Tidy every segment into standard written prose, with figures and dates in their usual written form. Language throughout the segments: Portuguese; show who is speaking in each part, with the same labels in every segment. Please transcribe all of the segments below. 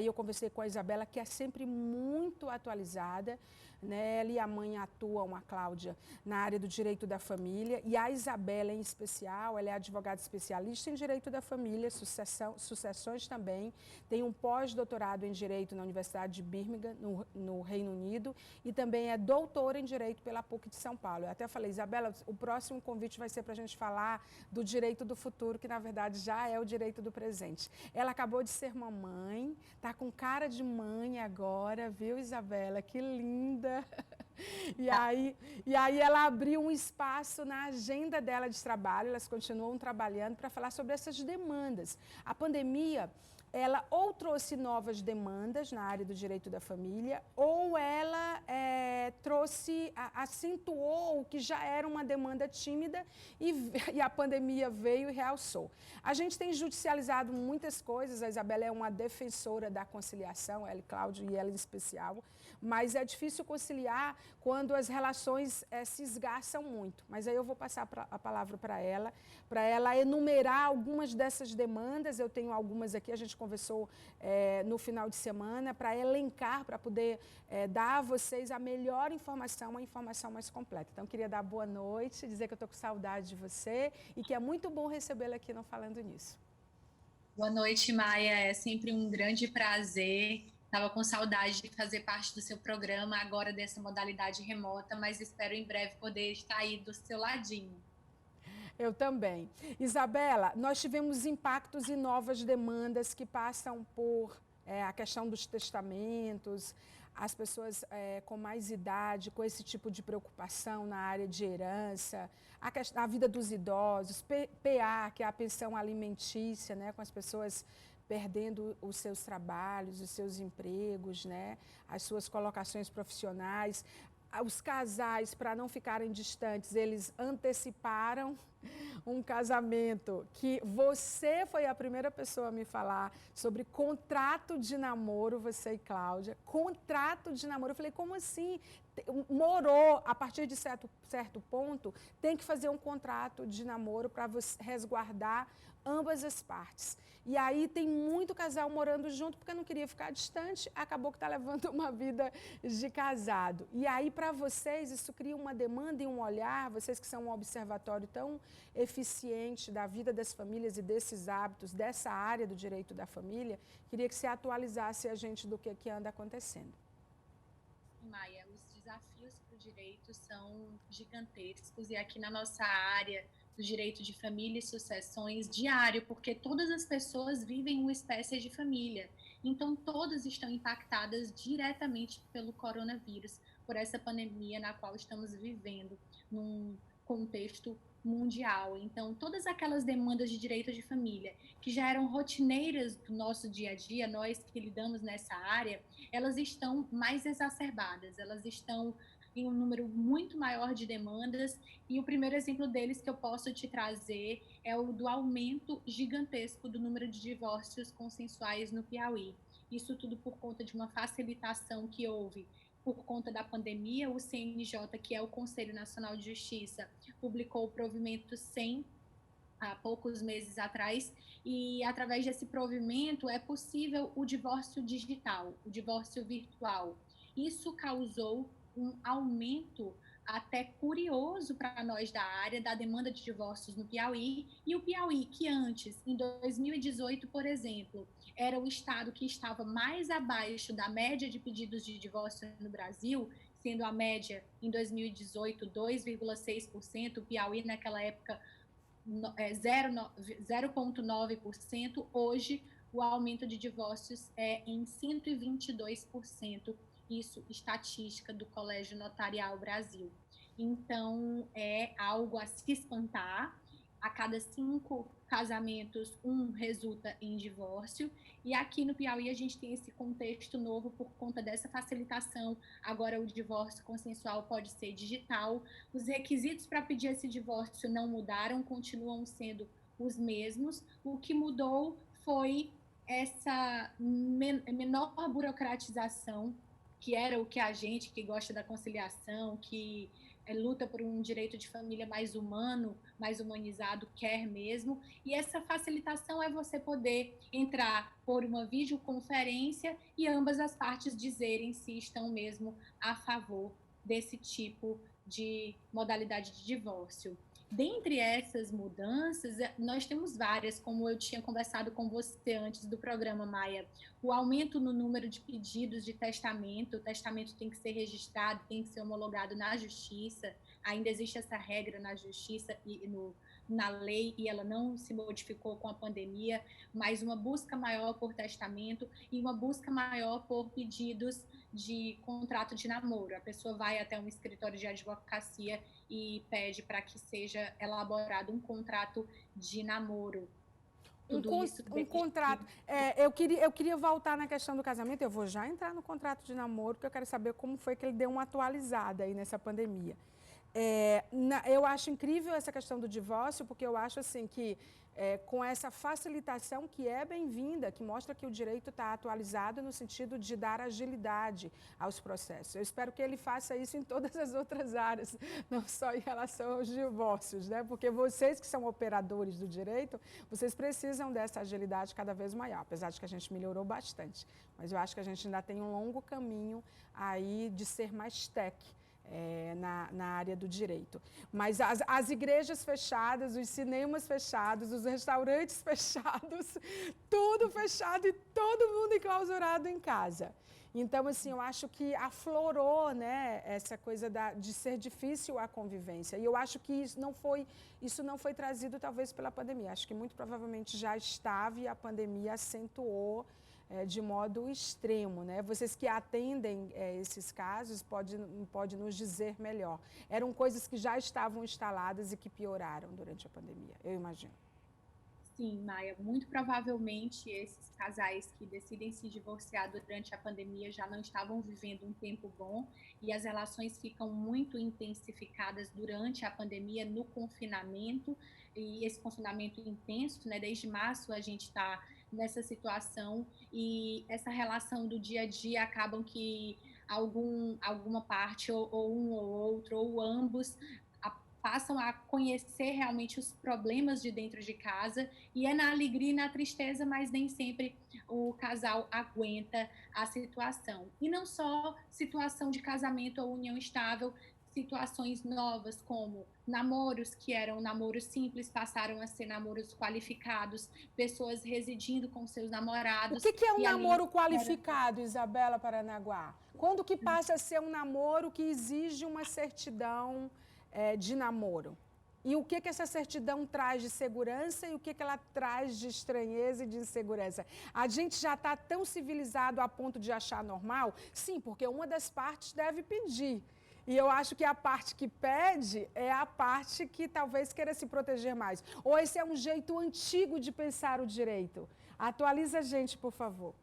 Speaker 1: Eu conversei com a Isabela, que é sempre muito atualizada, né? Ela e a mãe atuam, a Cláudia, na área do direito da família, e a Isabela, em especial, ela é advogada especialista em direito da família, sucessões também, tem um pós-doutorado em direito na Universidade de Birmingham, no Reino Unido, e também é doutora em direito pela PUC de São Paulo. Eu até falei, Isabela, o próximo convite vai ser para a gente falar do direito do futuro, que na verdade já é o direito do presente. Ela acabou de ser mamãe, tá com cara de mãe agora, viu, Isabela? Que linda! E aí ela abriu um espaço na agenda dela de trabalho, elas continuam trabalhando para falar sobre essas demandas. A pandemia, ela ou trouxe novas demandas na área do direito da família, ou ela acentuou o que já era uma demanda tímida e a pandemia veio e realçou. A gente tem judicializado muitas coisas, a Isabela é uma defensora da conciliação, ela e Cláudio, e ela em especial, mas é difícil conciliar quando as relações se esgarçam muito. Mas aí eu vou passar a palavra para ela enumerar algumas dessas demandas, eu tenho algumas aqui, a gente conversou no final de semana, para elencar, para poder dar a vocês a melhor informação, a informação mais completa. Então, queria dar boa noite, dizer que eu estou com saudade de você e que é muito bom recebê-la aqui no Falando Nisso.
Speaker 2: Boa noite, Maia. É sempre um grande prazer. Estava com saudade de fazer parte do seu programa, agora dessa modalidade remota, mas espero em breve poder estar aí do seu ladinho.
Speaker 1: Eu também. Isabela, nós tivemos impactos e novas demandas que passam por a questão dos testamentos, as pessoas com mais idade, com esse tipo de preocupação na área de herança, a vida dos idosos, PA, que é a pensão alimentícia, né, com as pessoas perdendo os seus trabalhos, os seus empregos, né, as suas colocações profissionais. Os casais, para não ficarem distantes, eles anteciparam um casamento que você foi a primeira pessoa a me falar sobre contrato de namoro, você e Cláudia, contrato de namoro. Eu falei, como assim? Morou, a partir de certo ponto, tem que fazer um contrato de namoro para resguardar ambas as partes. E aí tem muito casal morando junto porque não queria ficar distante, acabou que está levando uma vida de casado. E aí, para vocês, isso cria uma demanda e um olhar, vocês que são um observatório tão eficiente da vida das famílias e desses hábitos, dessa área do direito da família, queria que você atualizasse a gente do que anda acontecendo.
Speaker 2: Maia, os desafios para o direito são gigantescos e aqui na nossa área do direito de família e sucessões diário, porque todas as pessoas vivem uma espécie de família, então todas estão impactadas diretamente pelo coronavírus, por essa pandemia na qual estamos vivendo num contexto mundial. Então, todas aquelas demandas de direito de família que já eram rotineiras do nosso dia a dia, nós que lidamos nessa área, elas estão mais exacerbadas, elas estão em um número muito maior de demandas, e o primeiro exemplo deles que eu posso te trazer é o do aumento gigantesco do número de divórcios consensuais no Piauí. Isso tudo por conta de uma facilitação que houve por conta da pandemia. O CNJ, que é o Conselho Nacional de Justiça, publicou o provimento 100 há poucos meses atrás, e através desse provimento é possível o divórcio digital, o divórcio virtual. Isso causou um aumento até curioso para nós da área da demanda de divórcios no Piauí, e o Piauí, que antes, em 2018, por exemplo, era o estado que estava mais abaixo da média de pedidos de divórcio no Brasil, sendo a média em 2018 2,6%, o Piauí naquela época 0,9%, hoje o aumento de divórcios é em 122%, isso estatística do Colégio Notarial Brasil. Então, é algo a se espantar. A cada 5 casamentos, um resulta em divórcio. E aqui no Piauí a gente tem esse contexto novo por conta dessa facilitação. Agora o divórcio consensual pode ser digital. Os requisitos para pedir esse divórcio não mudaram, continuam sendo os mesmos. O que mudou foi essa menor burocratização, que era o que a gente que gosta da conciliação, que luta por um direito de família mais humano, mais humanizado, quer mesmo. E essa facilitação é você poder entrar por uma videoconferência e ambas as partes dizerem se estão mesmo a favor desse tipo de modalidade de divórcio. Dentre essas mudanças, nós temos várias, como eu tinha conversado com você antes do programa, Maia. O aumento no número de pedidos de testamento, o testamento tem que ser registrado, tem que ser homologado na justiça, ainda existe essa regra na justiça e na lei, e ela não se modificou com a pandemia, mas uma busca maior por testamento e uma busca maior por pedidos de contrato de namoro. A pessoa vai até um escritório de advocacia e pede para que seja elaborado um contrato de namoro.
Speaker 1: Um contrato. Eu queria voltar na questão do casamento, eu vou já entrar no contrato de namoro, porque eu quero saber como foi que ele deu uma atualizada aí nessa pandemia. Eu acho incrível essa questão do divórcio, porque eu acho assim que com essa facilitação que é bem-vinda, que mostra que o direito está atualizado no sentido de dar agilidade aos processos. Eu espero que ele faça isso em todas as outras áreas, não só em relação aos divórcios, né? Porque vocês que são operadores do direito, vocês precisam dessa agilidade cada vez maior, apesar de que a gente melhorou bastante. Mas eu acho que a gente ainda tem um longo caminho aí de ser mais tech. Na área do direito. Mas as igrejas fechadas, os cinemas fechados, os restaurantes fechados, tudo fechado e todo mundo enclausurado em casa. Então, assim, eu acho que aflorou, né, essa coisa de ser difícil a convivência. E eu acho que isso não foi trazido, talvez, pela pandemia. Acho que muito provavelmente já estava e a pandemia acentuou de modo extremo, né? Vocês que atendem esses casos pode nos dizer melhor. Eram coisas que já estavam instaladas e que pioraram durante a pandemia, eu imagino.
Speaker 2: Sim, Maia, muito provavelmente esses casais que decidem se divorciar durante a pandemia já não estavam vivendo um tempo bom e as relações ficam muito intensificadas durante a pandemia, no confinamento, e esse confinamento intenso, né? Desde março a gente está nessa situação e essa relação do dia a dia acabam que alguma parte, ou um ou outro, ou ambos, passam a conhecer realmente os problemas de dentro de casa, e é na alegria e na tristeza, mas nem sempre o casal aguenta a situação. E não só situação de casamento ou união estável, situações novas como namoros que eram namoros simples passaram a ser namoros qualificados, pessoas residindo com seus namorados.
Speaker 1: O que é um namoro qualificado, Isabela Paranaguá? Quando que passa a ser um namoro que exige uma certidão de namoro? E o que essa certidão traz de segurança e o que ela traz de estranheza e de insegurança? A gente já está tão civilizado a ponto de achar normal? Sim, porque uma das partes deve pedir. E eu acho que a parte que pede é a parte que talvez queira se proteger mais. Ou esse é um jeito antigo de pensar o direito? Atualiza a gente, por favor.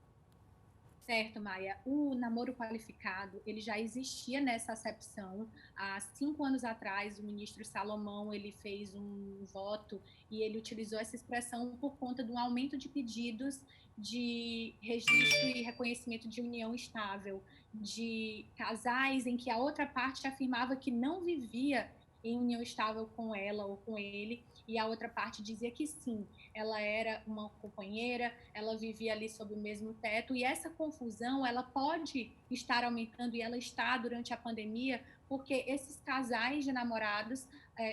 Speaker 2: Certo, Maia. O namoro qualificado, ele já existia nessa acepção. Há 5 anos atrás, o ministro Salomão, ele fez um voto e ele utilizou essa expressão por conta de um aumento de pedidos de registro e reconhecimento de união estável, de casais em que a outra parte afirmava que não vivia em união estável com ela ou com ele, e a outra parte dizia que sim, ela era uma companheira, ela vivia ali sob o mesmo teto, e essa confusão, ela pode estar aumentando, e ela está durante a pandemia, porque esses casais de namorados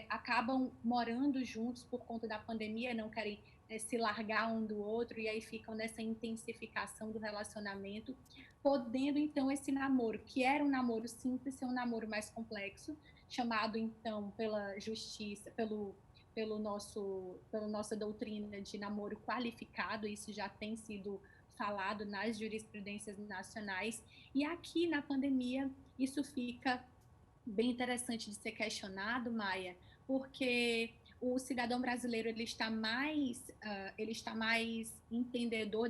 Speaker 2: acabam morando juntos por conta da pandemia, não querem se largar um do outro, e aí ficam nessa intensificação do relacionamento, podendo então esse namoro, que era um namoro simples, ser um namoro mais complexo, chamado então pela justiça, pela nossa doutrina de namoro qualificado. Isso já tem sido falado nas jurisprudências nacionais, e aqui na pandemia isso fica bem interessante de ser questionado, Maia, porque o cidadão brasileiro ele está mais entendedor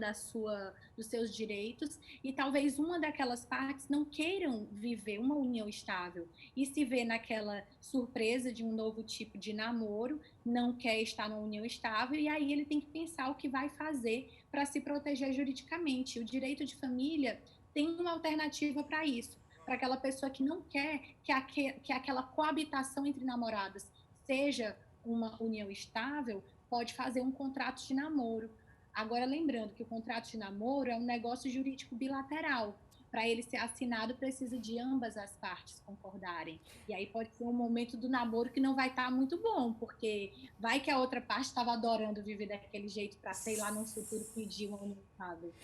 Speaker 2: dos seus direitos, e talvez uma daquelas partes não queiram viver uma união estável e se vê naquela surpresa de um novo tipo de namoro, não quer estar numa união estável, e aí ele tem que pensar o que vai fazer para se proteger juridicamente. O direito de família tem uma alternativa para isso. para aquela pessoa que não quer que aquela coabitação entre namoradas seja uma união estável, pode fazer um contrato de namoro. Agora, lembrando que o contrato de namoro é um negócio jurídico bilateral. Para ele ser assinado, precisa de ambas as partes concordarem. E aí pode ser um momento do namoro que não vai estar muito bom, porque vai que a outra parte estava adorando viver daquele jeito para, sei lá, no futuro pedir uma união estável.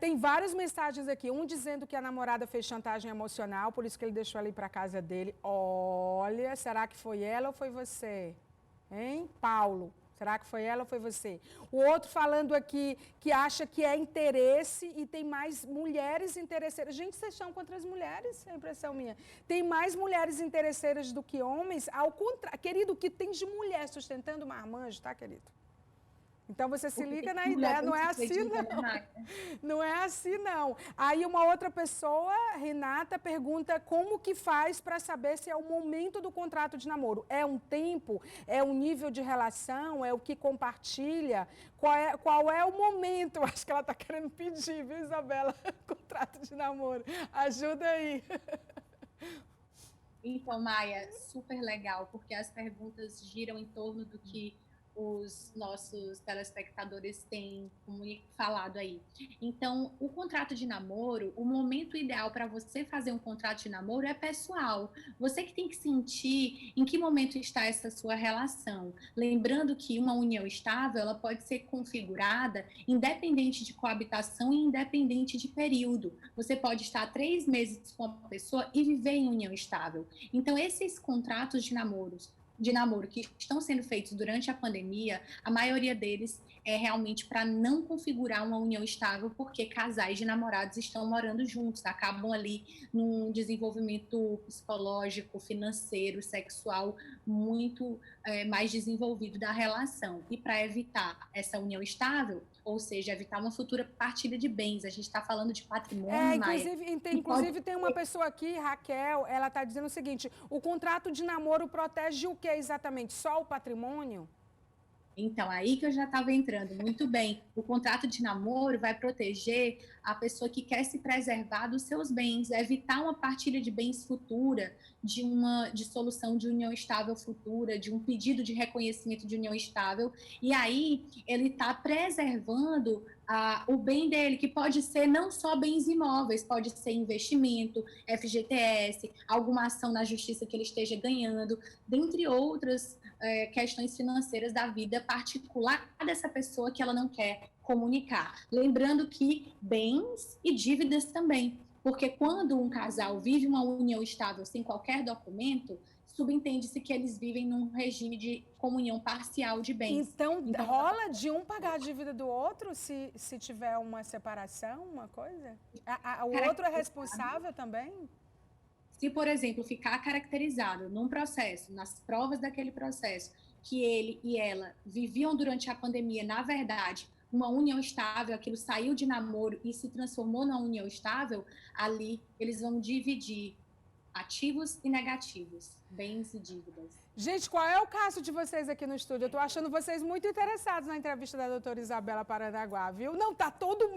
Speaker 1: Tem várias mensagens aqui. Um dizendo que a namorada fez chantagem emocional, por isso que ele deixou ela ir para casa dele. Olha, será que foi ela ou foi você? Hein, Paulo? Será que foi ela ou foi você? O outro falando aqui que acha que é interesse e tem mais mulheres interesseiras. Gente, vocês estão contra as mulheres? É impressão minha. Tem mais mulheres interesseiras do que homens? Ao contrário. Querido, o que tem de mulher sustentando marmanjo, tá, querido? Então você se liga na ideia, não é assim não. Não é assim não. Aí uma outra pessoa, Renata, pergunta como que faz para saber se é o momento do contrato de namoro. É um tempo? É um nível de relação? É o que compartilha? Qual é o momento? Acho que ela está querendo pedir, viu, Isabela? Contrato de namoro. Ajuda aí.
Speaker 2: Então, Maia, super legal, porque as perguntas giram em torno do que os nossos telespectadores têm falado aí. Então, o contrato de namoro, o momento ideal para você fazer um contrato de namoro é pessoal. Você que tem que sentir em que momento está essa sua relação. Lembrando que uma união estável, ela pode ser configurada independente de coabitação e independente de período. Você pode estar 3 meses com uma pessoa e viver em união estável. Então, esses contratos de namoro que estão sendo feitos durante a pandemia, a maioria deles é realmente para não configurar uma união estável, porque casais de namorados estão morando juntos, acabam ali num desenvolvimento psicológico, financeiro, sexual muito mais desenvolvido da relação. E para evitar essa união estável, ou seja, evitar uma futura partilha de bens, a gente está falando de patrimônio,
Speaker 1: inclusive tem uma pessoa aqui, Raquel, ela está dizendo o seguinte, o contrato de namoro protege o que exatamente? Só o patrimônio?
Speaker 2: Então, aí que eu já estava entrando. Muito bem. O contrato de namoro vai proteger a pessoa que quer se preservar dos seus bens, evitar uma partilha de bens futura, de uma dissolução de união estável futura, de um pedido de reconhecimento de união estável. E aí ele está preservando o bem dele, que pode ser não só bens imóveis, pode ser investimento, FGTS, alguma ação na justiça que ele esteja ganhando, dentre outras questões financeiras da vida particular dessa pessoa que ela não quer comunicar. Lembrando que bens e dívidas também, porque quando um casal vive uma união estável sem qualquer documento, subentende-se que eles vivem num regime de comunhão parcial de bens.
Speaker 1: Então rola de um pagar a dívida do outro se tiver uma separação, uma coisa? O outro é responsável também?
Speaker 2: Se, por exemplo, ficar caracterizado num processo, nas provas daquele processo, que ele e ela viviam durante a pandemia, na verdade, uma união estável, aquilo saiu de namoro e se transformou numa união estável, ali eles vão dividir ativos e negativos, bens e dívidas.
Speaker 1: Gente, qual é o caso de vocês aqui no estúdio? Eu estou achando vocês muito interessados na entrevista da doutora Isabela Paranaguá, viu? Não,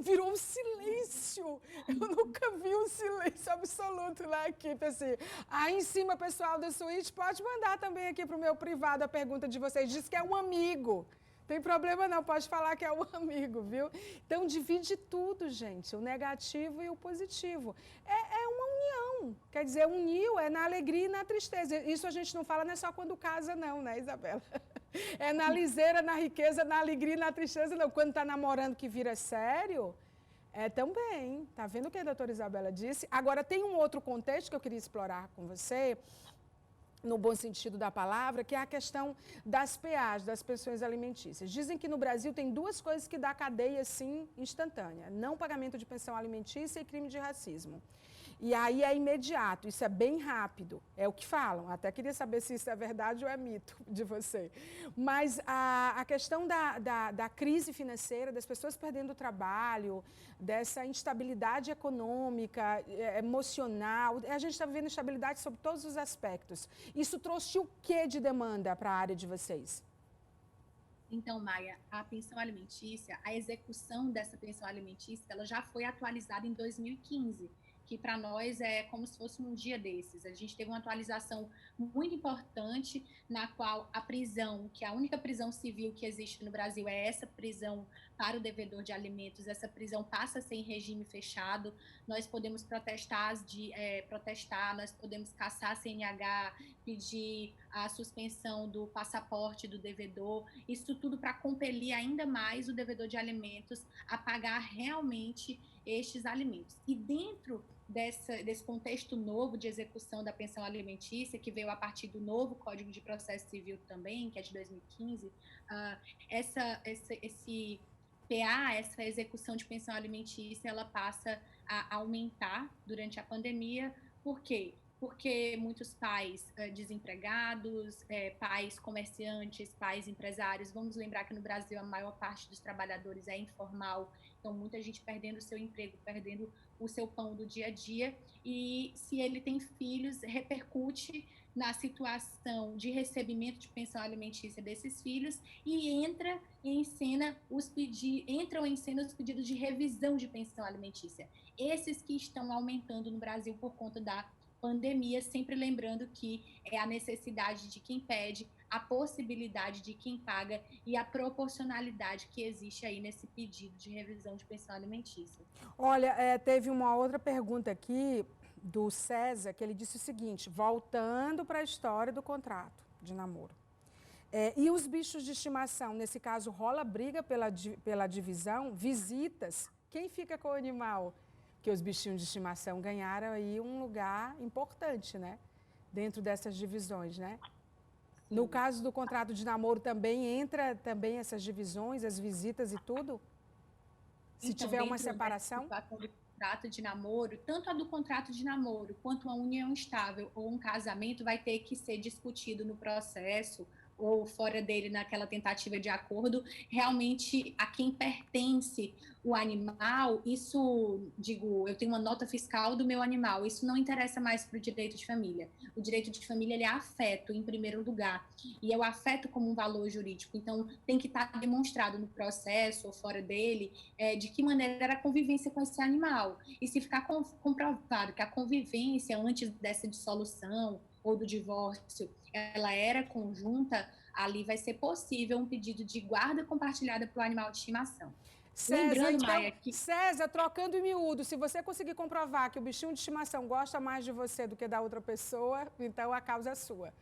Speaker 1: virou um silêncio. Eu nunca vi um silêncio absoluto na equipe, assim. Aí em cima, pessoal da suíte, pode mandar também aqui para o meu privado a pergunta de vocês. Diz que é um amigo. Tem problema não, pode falar que é um amigo, viu? Então, divide tudo, gente, o negativo e o positivo. É uma união, quer dizer, uniu é na alegria e na tristeza. Isso a gente não fala, não é só quando casa, não, né, Isabela? É na liseira, na riqueza, na alegria e na tristeza, não. Quando está namorando que vira sério, também. Tá vendo o que a doutora Isabela disse? Agora, tem um outro contexto que eu queria explorar com você, no bom sentido da palavra, que é a questão das PAs, das pensões alimentícias. Dizem que no Brasil tem 2 coisas que dá cadeia, sim, instantânea. Não pagamento de pensão alimentícia e crime de racismo. E aí é imediato, isso é bem rápido, é o que falam. Até queria saber se isso é verdade ou é mito de você. Mas a questão da crise financeira, das pessoas perdendo o trabalho, dessa instabilidade econômica, emocional, a gente está vivendo instabilidade sobre todos os aspectos. Isso trouxe o que de demanda para a área de vocês?
Speaker 2: Então, Maia, a pensão alimentícia, a execução dessa pensão alimentícia, ela já foi atualizada em 2015, que para nós é como se fosse um dia desses. A gente teve uma atualização muito importante, na qual a prisão, que a única prisão civil que existe no Brasil é essa prisão para o devedor de alimentos, essa prisão passa a ser em regime fechado, nós podemos protestar, nós podemos caçar a CNH, pedir a suspensão do passaporte do devedor, isso tudo para compelir ainda mais o devedor de alimentos a pagar realmente estes alimentos. E dentro desse contexto novo de execução da pensão alimentícia, que veio a partir do novo Código de Processo Civil também, que é de 2015, esse PA, essa execução de pensão alimentícia, ela passa a aumentar durante a pandemia. Por quê? Porque muitos pais desempregados, pais comerciantes, pais empresários, vamos lembrar que no Brasil a maior parte dos trabalhadores é informal, então muita gente perdendo o seu emprego, perdendo o seu pão do dia a dia, e se ele tem filhos, repercute na situação de recebimento de pensão alimentícia desses filhos e entram em cena os pedidos de revisão de pensão alimentícia. Esses que estão aumentando no Brasil por conta da pandemia, sempre lembrando que é a necessidade de quem pede, a possibilidade de quem paga e a proporcionalidade que existe aí nesse pedido de revisão de pensão alimentícia.
Speaker 1: Olha, teve uma outra pergunta aqui do César, que ele disse o seguinte, voltando para a história do contrato de namoro. E os bichos de estimação, nesse caso, rola briga pela divisão, visitas, quem fica com o animal? Porque os bichinhos de estimação ganharam aí um lugar importante, né? Dentro dessas divisões, né? Sim. No caso do contrato de namoro também entra também essas divisões, as visitas e tudo? Se
Speaker 2: então,
Speaker 1: tiver uma separação?
Speaker 2: Do contrato de namoro, tanto a do contrato de namoro quanto a união estável ou um casamento vai ter que ser discutido no processo ou fora dele naquela tentativa de acordo, realmente a quem pertence o animal, isso, eu tenho uma nota fiscal do meu animal, isso não interessa mais para o direito de família. O direito de família, ele é afeto, em primeiro lugar, e é o afeto como um valor jurídico, então tem que estar demonstrado no processo ou fora dele, de que maneira era a convivência com esse animal, e se ficar comprovado que a convivência antes dessa dissolução ou do divórcio, ela era conjunta, ali vai ser possível um pedido de guarda compartilhada para o animal de estimação.
Speaker 1: César, então, Maia, que... César, trocando em miúdo, se você conseguir comprovar que o bichinho de estimação gosta mais de você do que da outra pessoa, então a causa é sua.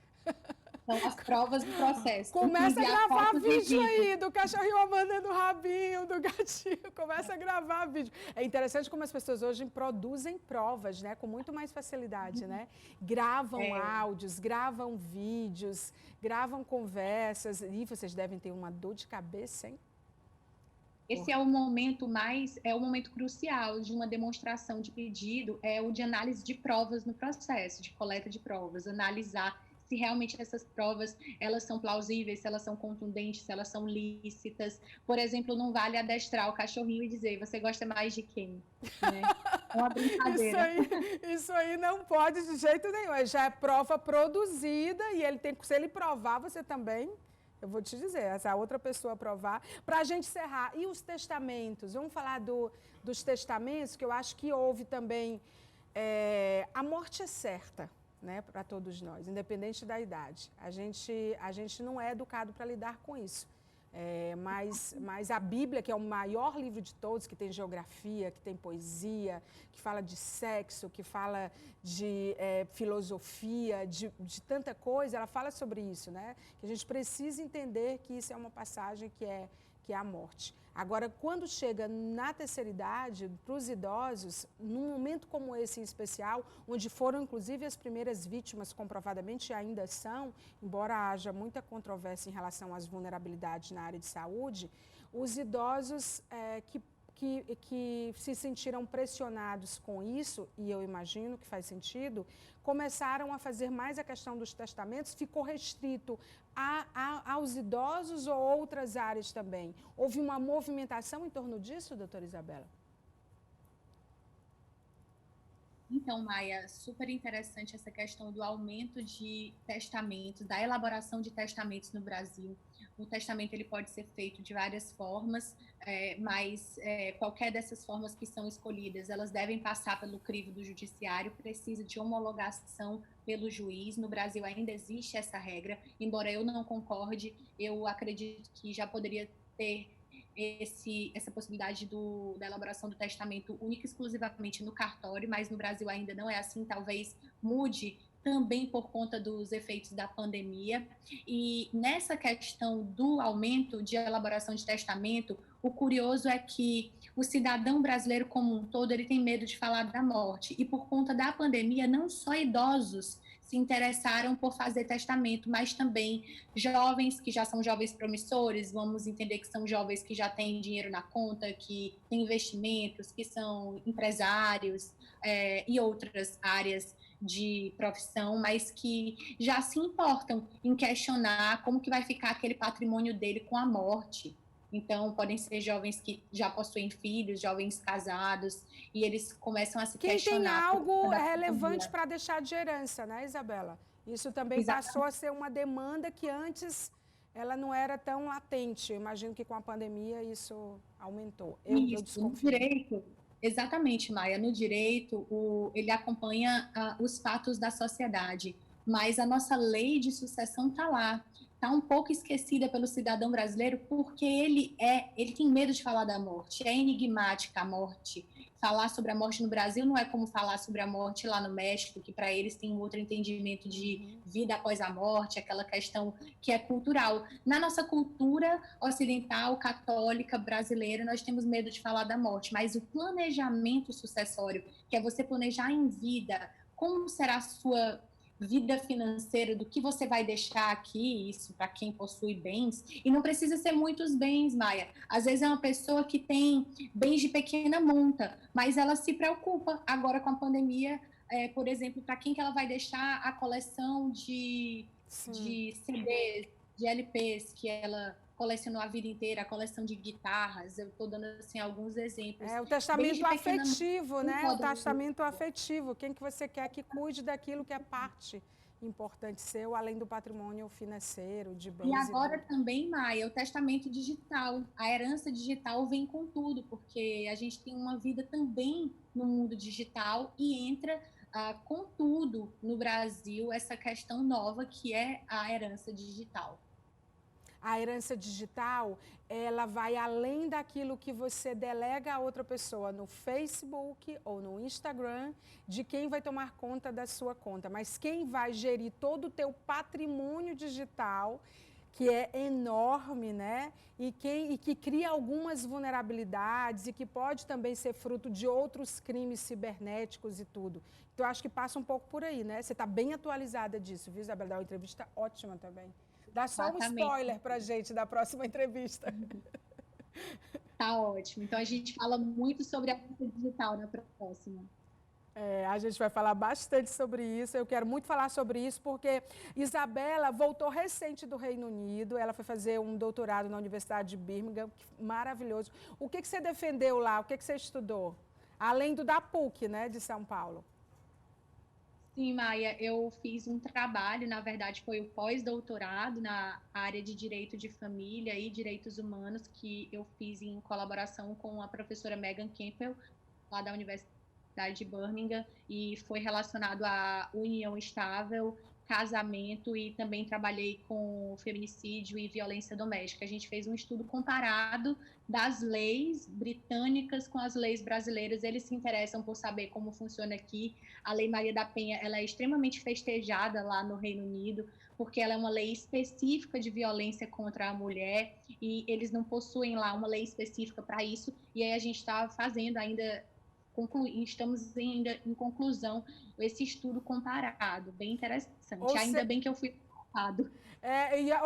Speaker 2: São as provas do processo.
Speaker 1: Começa a gravar vídeo aí do cachorrinho abandonando o rabinho, do gatinho. Começa a gravar vídeo. É interessante como as pessoas hoje produzem provas, né? Com muito mais facilidade, né? Gravam áudios, gravam vídeos, gravam conversas. E vocês devem ter uma dor de cabeça, hein?
Speaker 2: Esse é o momento crucial de uma demonstração de pedido, é o de análise de provas no processo, de coleta de provas, analisar se realmente essas provas, elas são plausíveis, se elas são contundentes, se elas são lícitas. Por exemplo, não vale adestrar o cachorrinho e dizer, você gosta mais de quem? Né? É uma brincadeira.
Speaker 1: Isso aí não pode de jeito nenhum, já é prova produzida e se ele provar, você também... Eu vou te dizer, se a outra pessoa provar. Para a gente encerrar, e os testamentos? Vamos falar dos testamentos, que eu acho que houve também... a morte é certa, né, para todos nós, independente da idade. A gente não é educado para lidar com isso. Mas a Bíblia, que é o maior livro de todos, que tem geografia, que tem poesia, que fala de sexo, que fala de filosofia, de tanta coisa, ela fala sobre isso, né? Que a gente precisa entender que isso é uma passagem que é a morte. Agora, quando chega na terceira idade, para os idosos, num momento como esse em especial, onde foram inclusive as primeiras vítimas comprovadamente ainda são, embora haja muita controvérsia em relação às vulnerabilidades na área de saúde, os idosos que se sentiram pressionados com isso, e eu imagino que faz sentido, começaram a fazer mais a questão dos testamentos, ficou restrito aos idosos ou outras áreas também? Houve uma movimentação em torno disso, doutora Isabela?
Speaker 2: Então, Maia, super interessante essa questão do aumento de testamentos, da elaboração de testamentos no Brasil. o testamento ele pode ser feito de várias formas, mas qualquer dessas formas que são escolhidas, elas devem passar pelo crivo do judiciário, precisa de homologação pelo juiz. No Brasil ainda existe essa regra, embora eu não concorde, eu acredito que já poderia ter essa possibilidade da elaboração do testamento única e exclusivamente no cartório, mas no Brasil ainda não é assim, talvez mude também por conta dos efeitos da pandemia. E nessa questão do aumento de elaboração de testamento, o curioso é que o cidadão brasileiro como um todo, ele tem medo de falar da morte. E por conta da pandemia, não só idosos se interessaram por fazer testamento, mas também jovens que já são jovens promissores, vamos entender que são jovens que já têm dinheiro na conta, que têm investimentos, que são empresários e outras áreas de profissão, mas que já se importam em questionar como que vai ficar aquele patrimônio dele com a morte. Então, podem ser jovens que já possuem filhos, jovens casados, e eles começam a se questionar.
Speaker 1: Quem tem algo relevante para deixar de herança, né, Isabela? Isso também passou a ser uma demanda que antes ela não era tão latente. Eu imagino que com a pandemia isso aumentou. Eu desconfio.
Speaker 2: No direito, exatamente, Maia. No direito, ele acompanha os fatos da sociedade, mas a nossa lei de sucessão está lá. Está um pouco esquecida pelo cidadão brasileiro porque ele tem medo de falar da morte. É enigmática a morte. Falar sobre a morte no Brasil não é como falar sobre a morte lá no México, que para eles tem um outro entendimento de vida após a morte, aquela questão que é cultural. Na nossa cultura ocidental, católica, brasileira, nós temos medo de falar da morte, mas o planejamento sucessório, que é você planejar em vida, como será a sua vida financeira, do que você vai deixar aqui, isso para quem possui bens, e não precisa ser muitos bens, Maia. Às vezes é uma pessoa que tem bens de pequena monta, mas ela se preocupa agora com a pandemia, por exemplo, para quem que ela vai deixar a coleção de CDs, de LPs que ela colecionou a vida inteira, a coleção de guitarras. Eu estou dando assim alguns exemplos.
Speaker 1: O testamento afetivo, né? O testamento afetivo. Quem que você quer que cuide daquilo que é parte importante seu, além do patrimônio financeiro, de bens.
Speaker 2: E agora também, Maia, o testamento digital. A herança digital vem com tudo, porque a gente tem uma vida também no mundo digital e entra com tudo no Brasil essa questão nova que é a herança digital.
Speaker 1: A herança digital, ela vai além daquilo que você delega a outra pessoa no Facebook ou no Instagram, de quem vai tomar conta da sua conta. Mas quem vai gerir todo o teu patrimônio digital, que é enorme, né? E que cria algumas vulnerabilidades e que pode também ser fruto de outros crimes cibernéticos e tudo. Então, eu acho que passa um pouco por aí, né? Você está bem atualizada disso, viu, Isabela? Dá uma entrevista ótima também. Dá só um spoiler para a gente da próxima entrevista.
Speaker 2: Tá ótimo. Então, a gente fala muito sobre a herança digital na próxima.
Speaker 1: A gente vai falar bastante sobre isso. Eu quero muito falar sobre isso porque Isabela voltou recente do Reino Unido. Ela foi fazer um doutorado na Universidade de Birmingham. Maravilhoso. O que você defendeu lá? O que você estudou? Além do da PUC, né, de São Paulo.
Speaker 2: Sim, Maia, eu fiz um trabalho, na verdade foi o pós-doutorado na área de Direito de Família e Direitos Humanos, que eu fiz em colaboração com a professora Megan Campbell, lá da Universidade de Birmingham, e foi relacionado à união estável, casamento, e também trabalhei com feminicídio e violência doméstica. A gente fez um estudo comparado das leis britânicas com as leis brasileiras. Eles se interessam por saber como funciona aqui. A Lei Maria da Penha, ela é extremamente festejada lá no Reino Unido, porque ela é uma lei específica de violência contra a mulher, e eles não possuem lá uma lei específica para isso, e aí a gente está fazendo ainda, estamos ainda em conclusão esse estudo comparado, bem interessante. Ainda bem que eu fui passado.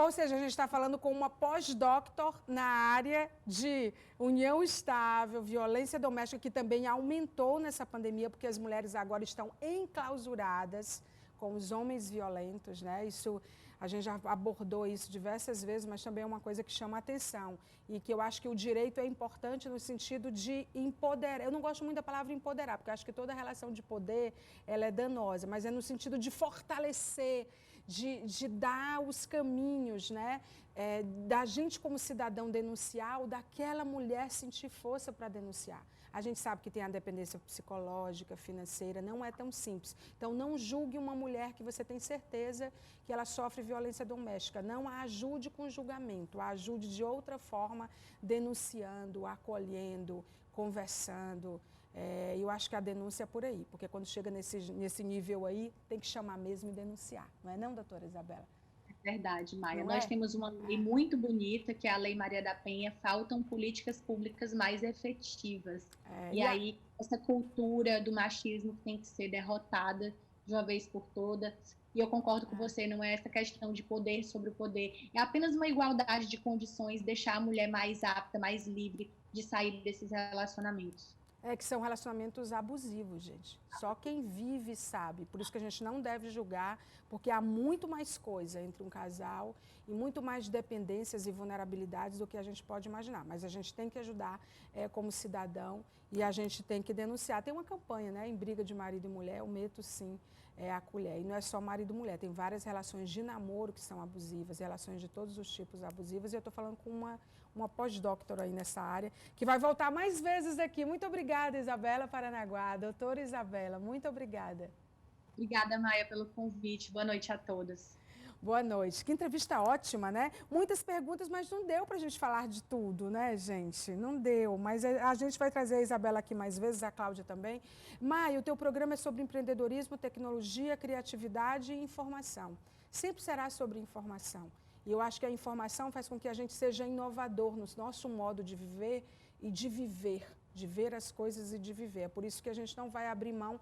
Speaker 1: Ou seja, a gente está falando com uma pós-doctor na área de união estável, violência doméstica, que também aumentou nessa pandemia, porque as mulheres agora estão enclausuradas com os homens violentos, né? Isso, a gente já abordou isso diversas vezes, mas também é uma coisa que chama a atenção e que eu acho que o direito é importante no sentido de empoderar. Eu não gosto muito da palavra empoderar, porque eu acho que toda relação de poder ela é danosa, mas é no sentido de fortalecer, de dar os caminhos, né? Da gente como cidadão denunciar ou daquela mulher sentir força para denunciar. A gente sabe que tem a dependência psicológica, financeira, não é tão simples. Então, não julgue uma mulher que você tem certeza que ela sofre violência doméstica. Não a ajude com julgamento, a ajude de outra forma, denunciando, acolhendo, conversando. Eu acho que a denúncia é por aí, porque quando chega nesse nível aí, tem que chamar mesmo e denunciar. Não é não, doutora Isabela?
Speaker 2: Verdade, Maia.
Speaker 1: Não
Speaker 2: Nós
Speaker 1: é?
Speaker 2: temos uma lei muito bonita, que é a Lei Maria da Penha. Faltam políticas públicas mais efetivas. Aí, essa cultura do machismo tem que ser derrotada de uma vez por todas. E eu concordo com você, não é essa questão de poder sobre o poder. É apenas uma igualdade de condições, deixar a mulher mais apta, mais livre de sair desses relacionamentos.
Speaker 1: Que são relacionamentos abusivos, gente. Só quem vive sabe. Por isso que a gente não deve julgar, porque há muito mais coisa entre um casal e muito mais dependências e vulnerabilidades do que a gente pode imaginar. Mas a gente tem que ajudar como cidadão e a gente tem que denunciar. Tem uma campanha, né, em briga de marido e mulher, eu meto sim a colher. E não é só marido e mulher, tem várias relações de namoro que são abusivas, relações de todos os tipos abusivas. E eu estou falando com uma pós-doutora aí nessa área, que vai voltar mais vezes aqui. Muito obrigada, Isabela Paranaguá. Doutora Isabela, muito obrigada.
Speaker 2: Obrigada, Maia, pelo convite. Boa noite a todas.
Speaker 1: Boa noite. Que entrevista ótima, né? Muitas perguntas, mas não deu para a gente falar de tudo, né, gente? Não deu, mas a gente vai trazer a Isabela aqui mais vezes, a Cláudia também. Maia, o teu programa é sobre empreendedorismo, tecnologia, criatividade e informação. Sempre será sobre informação. E eu acho que a informação faz com que a gente seja inovador no nosso modo de viver e de viver, de ver as coisas e de viver. É por isso que a gente não vai abrir mão